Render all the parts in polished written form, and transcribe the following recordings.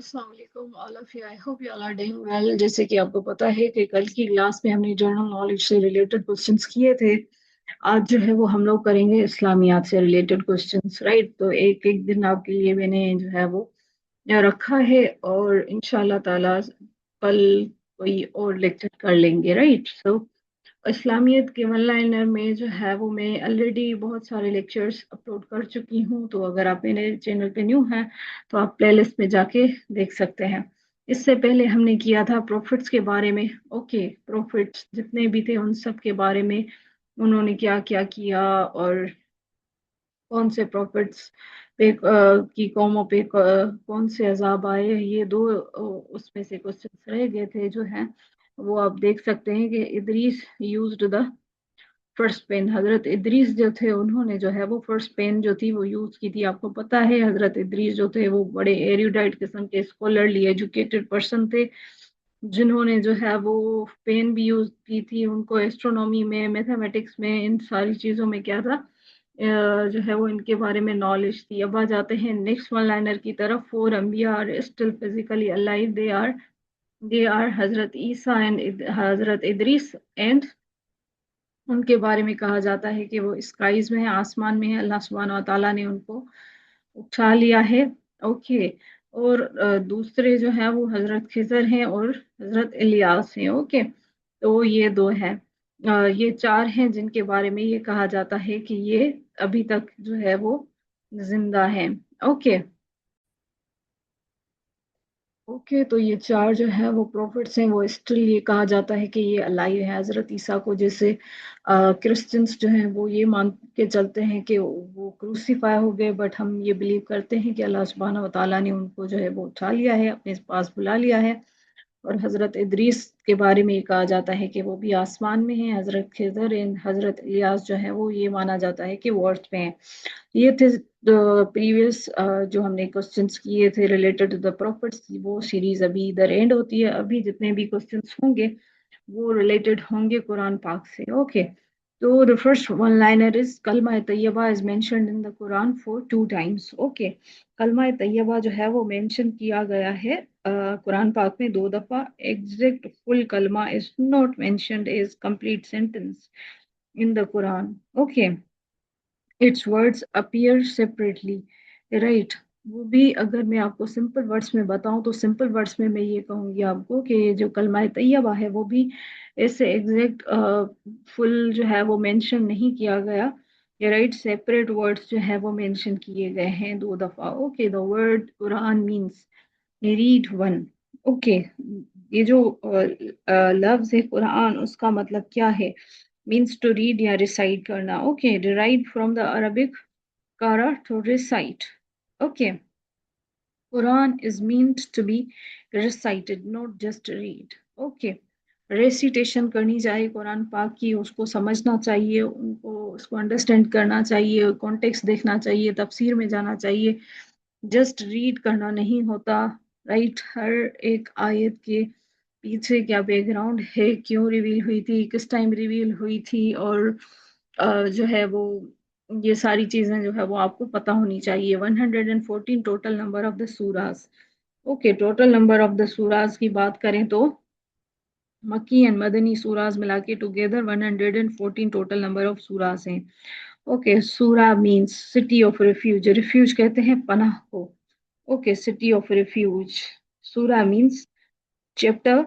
अस्सलाम वालेकुम all of you. I hope you all are doing well. जैसे कि आपको पता है कि कल की क्लास में हमने जनरल नॉलेज से रिलेटेड क्वेश्चंस किए थे। आज जो है वो हम लोग करेंगे इस्लामियात से रिलेटेड क्वेश्चंस, राइट। तो एक एक दिन आपके लिए मैंने जो है वो रखा है, और इंशाल्लाह ताला कल कोई और लेक्चर कर लेंगे, राइट। सो इस्लामियत के वन लाइनर में जो है वो मैं ऑलरेडी बहुत सारे लेक्चर्स अपलोड कर चुकी हूँ। तो अगर आप मेरे चैनल पे न्यू हैं तो आप प्लेलिस्ट में जाके देख सकते हैं। इससे पहले हमने किया था प्रॉफिट्स के बारे में। ओके, प्रॉफिट्स जितने भी थे उन सब के बारे में, उन्होंने क्या क्या किया और कौन से प्रॉफिट्स पे की कौमों पे कौन से अजाब आए। ये दो उसमें से क्वेश्चन रह गए थे जो हैं वो आप देख सकते हैं कि Idris used the first pen. हजरत इदरीस जो थे उन्होंने जो है वो फर्स्ट पेन जो थी वो यूज की थी। आपको पता है हजरत इदरीस जो थे वो बड़े एरुडाइट किस्म के स्कॉलरली एजुकेटेड पर्सन थे, जिन्होंने जो है वो पेन भी यूज की थी। उनको एस्ट्रोनॉमी में, मैथमेटिक्स में, इन सारी चीजों में क्या था, जो है वो इनके बारे में नॉलेज थी। अब आ जाते हैं नेक्स्ट वन लाइनर की तरफ। फोर अंबिया are still physically alive. They are हजरत Isa and Hazrat Idris. And उनके बारे में कहा जाता है कि वो स्काईज में है, आसमान में है। अल्लाह सुब्हान व तआला ने उनको उठा लिया है। ओके। और दूसरे जो है वो हजरत खिजर हैं और हजरत इलियास हैं। ओके, तो ये दो हैं। ये चार हैं जिनके बारे में ये कहा जाता है कि ये अभी तक जो है वो जिंदा हैं। ओके। ओके, तो ये चार जो है वो प्रॉफिट्स हैं, वो स्टिल ये कहा जाता है कि ये अलाइव है। हजरत ईसा को जैसे क्रिश्चियंस जो हैं वो ये मान के चलते हैं कि वो क्रूसीफाई हो गए, बट हम ये बिलीव करते हैं कि अल्लाह सुब्हानहू व तआला ने उनको जो है वो उठा लिया है, अपने पास बुला लिया है। और हजरत इदरीस के बारे में ये कहा जाता है कि वो भी आसमान में है। हजरत खिजर एंड हजरत इलियास जो है वो ये माना जाता है कि वो अर्थ पे हैं। ये थे प्रीवियस जो हमने क्वेश्चंस किए थे रिलेटेड टू द प्रॉफिट्स। वो सीरीज अभी इधर एंड होती है। अभी जितने भी क्वेश्चंस होंगे वो रिलेटेड होंगे कुरान पाक से। ओके, तो the first one liner is Kalma Tayyaba is mentioned in the Quran for two times. Okay, Kalma Tayyaba जो है वो मेंशन किया गया है कुरान पाक में दो दफा। एग्जैक्ट फुल कलमा is not mentioned is complete sentence in the Quran. Okay, it's words appear separately, right. वो भी अगर मैं आपको सिंपल वर्ड्स में बताऊं तो सिंपल वर्ड्स में मैं ये कहूंगी आपको कि ये जो कलमा तैयबा है वो भी ऐसे एग्जैक्ट फुल जो है वो मेंशन नहीं किया गया। ये राइट, सेपरेट वर्ड्स जो है वो मेंशन किए गए हैं दो दफा। Okay, the word Quran means read one. Okay, ये जो लफ्ज है कुरान उसका मतलब क्या है? मीन्स टू रीड या रिसाइट करना। Okay, derive from the Arabic करा to recite. Okay, Quran is meant to be recited, not just read. Okay, recitation करनी चाहिए कुरान पाक की, उसको समझना चाहिए, उनको उसको अंडरस्टैंड करना चाहिए, कॉन्टेक्स्ट देखना चाहिए, तफसीर में जाना चाहिए। जस्ट रीड करना नहीं होता, राइट। हर एक आयत के पीछे क्या बैकग्राउंड है, क्यों रिवील हुई थी, किस टाइम रिवील हुई थी, और जो है वो ये सारी चीजें जो है वो आपको पता होनी चाहिए। 114 total number of the Suraaj. Okay, total number of the Suraaj की बात करें तो मक्की एंड मदनी सूराज मिला के टुगेदर 114 टोटल नंबर ऑफ सूराज हैं। ओके, सूरा means city of refuge. Refuge कहते हैं पनाह को। Okay, city of refuge. सूरा मींस चैप्टर।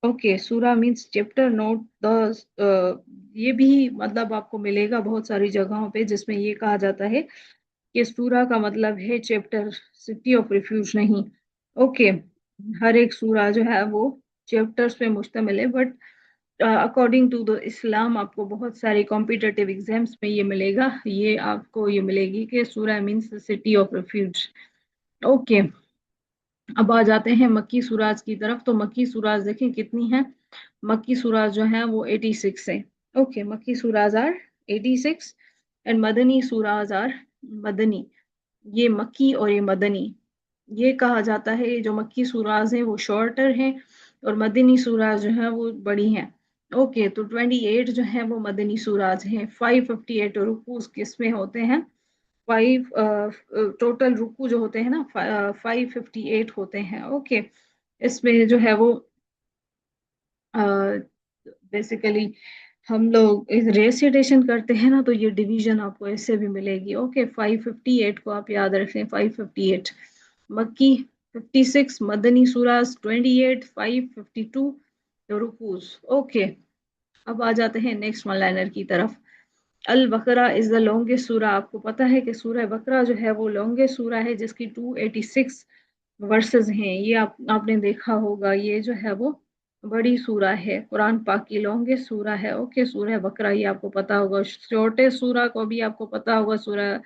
ओके, सूरा मींस चैप्टर। नोट द ये भी मतलब आपको मिलेगा बहुत सारी जगहों पे जिसमें ये कहा जाता है कि सूरा का मतलब है चैप्टर, सिटी ऑफ रिफ्यूज नहीं। ओके, हर एक सूरा जो है वो चैप्टर्स पे मुश्तमिल है, बट अकॉर्डिंग टू द इस्लाम आपको बहुत सारे कॉम्पिटिटिव एग्जाम्स में ये मिलेगा, ये आपको ये मिलेगी कि सूरा means city of refuge. Okay, अब आ जाते हैं मक्की सूराज की तरफ। तो मक्की सूराज देखें कितनी है। मक्की सूराज जो है वो 86 है। ओके, मक्की सूराज आर 86 एंड मदनी सूराज आर मदनी। ये मक्की और ये मदनी, ये कहा जाता है ये जो मक्की सूराज हैं वो शॉर्टर हैं और मदनी सूराज जो है वो बड़ी हैं। ओके, तो 28 जो है वो मदनी सूराज हैं। 558 रुकूस किस में होते हैं? 5 टोटल रुकू जो होते हैं ना 558 होते हैं। ओके, इसमें जो है वो बेसिकली हम लोग रेसिटेशन करते हैं ना, तो ये डिवीजन आपको ऐसे भी मिलेगी। ओके, 558 को आप याद रखें, 558 मक्की, 56 मदनी सूरास, 28 552 रुकूस। ओके, अब आ जाते हैं नेक्स्ट वन लाइनर की तरफ। अल बकरा इज द लॉन्गेस्ट सूरा। आपको पता है कि सूरह बकरा जो है वो लॉन्गेस्ट सूरा है, जिसकी 286 वर्सेस हैं। ये आपने देखा होगा, ये जो है वो बड़ी सूरा है, कुरान पाक की लॉन्गेस्ट सूरा है। ओके, सूरह बकरा ये आपको पता होगा। छोटे सूरा को भी आपको पता होगा, सूरह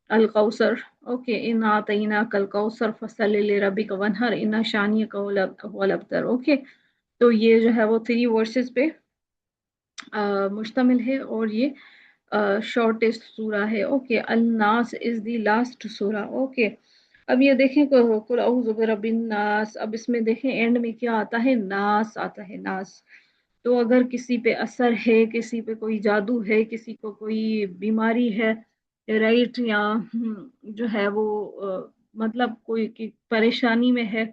अल कौसर। ओके, इन आतईना कल कौसर फसल रबिक वनहर इन्ना शानी का वल अब्तर। ओके, तो ये जो है वो 3 वर्सेस पे मुश्तमिल है, और ये शॉर्टेस्ट सूरा है। ओके, अल नास इज द लास्ट सूरा। ओके, अब ये देखें कुल औज़ु बिरब्बिन नास। अब इसमें देखें एंड में क्या आता है, नास आता है, नास। तो अगर किसी पे असर है, किसी पे कोई जादू है, किसी को कोई बीमारी है, राइट, या जो है वो मतलब कोई की परेशानी में है,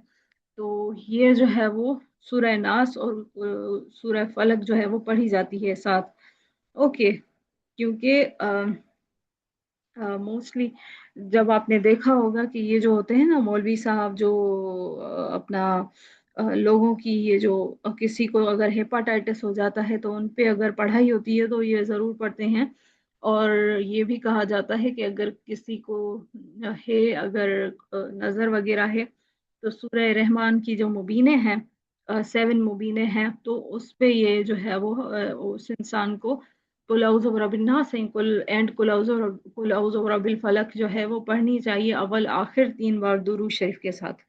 तो ये जो है वो सूरह नास और सूरह फलक जो है वो पढ़ी जाती है साथ। ओके, क्योंकि मोस्टली जब आपने देखा होगा कि ये जो होते हैं ना मौलवी साहब, जो अपना लोगों की ये जो किसी को अगर हेपाटाइटिस हो जाता है तो उन पे अगर पढ़ाई होती है तो ये ज़रूर पढ़ते हैं। और ये भी कहा जाता है कि अगर किसी को है, अगर नज़र वगैरह है, तो सूरह रहमान की जो मुबीने हैं, 7 मुबीने हैं, तो उस पे ये जो है वो उस इंसान को कुल औज़ु बिरब्बिन नास कुल एंड कुल औज़ु बिरब्बिल फलक जो है वो पढ़नी चाहिए अव्वल आखिर 3 बार दुरूद शरीफ के साथ।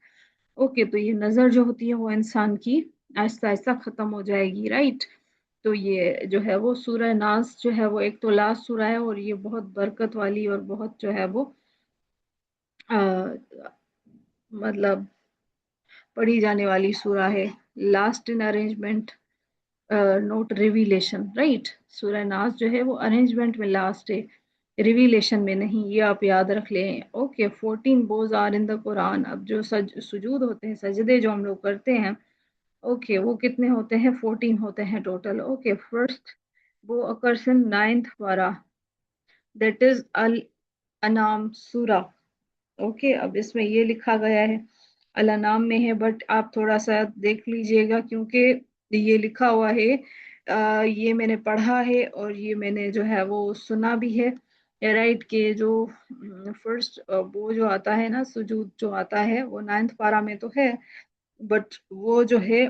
ओके, तो ये नज़र जो होती है वो इंसान की आहिस्ता आहिस्ता ख़त्म हो जाएगी, राइट। तो ये जो है वो सूरह नास जो है वो एक तो लास्ट सूरा है, और ये बहुत बरकत वाली और बहुत जो है वो आ, मतलब पढ़ी जाने वाली सूरा है। Last in arrangement, not revelation, right. सूरह नास जो है वो अरेंजमेंट में लास्ट है, रिवीलेशन में नहीं, ये आप याद रख लें। Okay, 14 bows are in the Quran. अब जो सुजूद होते हैं, सजदे जो हम लोग करते हैं, ओके, वो कितने होते हैं, 14 होते हैं टोटल। ओके, फर्स्ट वो अकर्स इन 9th पारा, दैट इज अल अनाम सूरा। ओके, अब इसमें ये लिखा गया है अल अनाम में है, बट आप थोड़ा सा देख लीजिएगा, क्योंकि ये लिखा हुआ है, ये मैंने पढ़ा है और ये मैंने जो है वो सुना भी है, राइट, के जो फर्स्ट वो जो आता है ना सुजूद जो आता है वो 9th पारा में तो है, बट वो जो है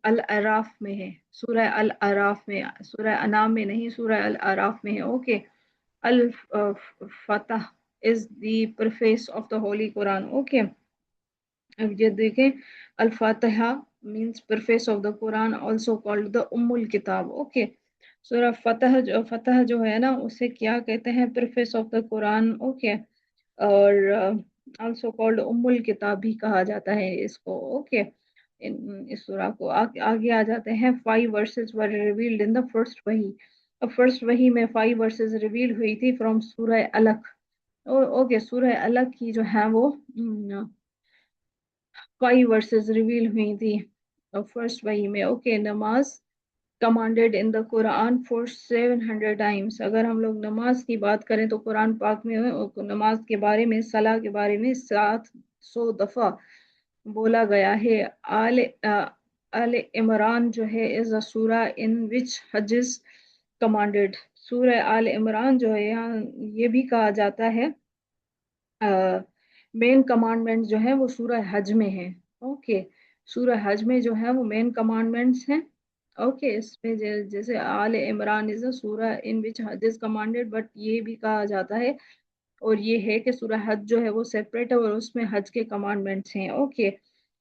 अल अराफ में है, सूरह अल अराफ में, सूरह अनाम में नहीं, सूरह अल अराफ में है। Okay, Al Fatah is the preface of the holy Quran. Okay, अब ये देखें, Al Fatiha means preface of the Quran, also called the Ummul Kitab. Okay, सूरह फतह जो है ना उसे क्या कहते हैं, preface of the Quran. Okay, और आल्सो कॉल्ड उम्मुल किताब भी कहा जाता है इसको। ओके, इस सूरा को आगे आ जाते हैं। 5 versus were revealed in the first वही। अब फर्स्ट वही में 5 वर्सेस रिवील हुई थी फ्रॉम सूरह अलक। ओके, सूरह अलक की जो है वो 5 वर्सेस रिवील हुई थी फर्स्ट वही में। ओके, नमाज commanded in the Quran for 700 times. अगर हम लोग नमाज की बात करें तो कुरान पाक में नमाज के बारे में, सलाह के बारे में 700 दफा बोला गया है। आल इमरान जो है इज अ सूरा इन विच हजेस कमांडेड। सूरह आल इमरान जो है, यहाँ ये भी कहा जाता है मेन कमांडमेंट जो है वो सूरह हज में है। ओके, सूरह हज में जो है वो मेन कमांडमेंट्स हैं। ओके, इसमें जैसे आल इमरान इज अ सूरह इन विच हज इज कमांडेड, बट ये भी कहा जाता है और ये है कि सूरह हज जो है वो सेपरेट है और उसमें हज के कमांडमेंट्स हैं। ओके,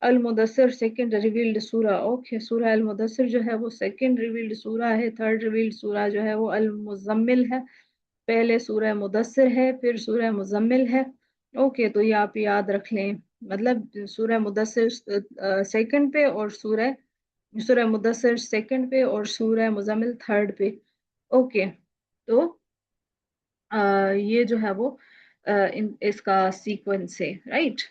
अल मुदस्सिर सेकंड रिवील्ड सूरा। ओके, सूरह अल मुदस्सिर जो है वो सेकंड रिवील्ड सूरा है। थर्ड रिवील्ड सूरा जो है वो अल मुजम्मिल है। पहले सूरह मुदस्सिर है, फिर सूरह मुजम्मिल है। ओके, तो ये आप याद रख लें, मतलब सूरह मुदस्सिर सेकंड पे और सूरह सूरह मुदस्सिर सेकंड पे और सूरह मुजम्मिल थर्ड पे। ओके, तो ये जो है वो इन इसका सीक्वेंस है, राइट?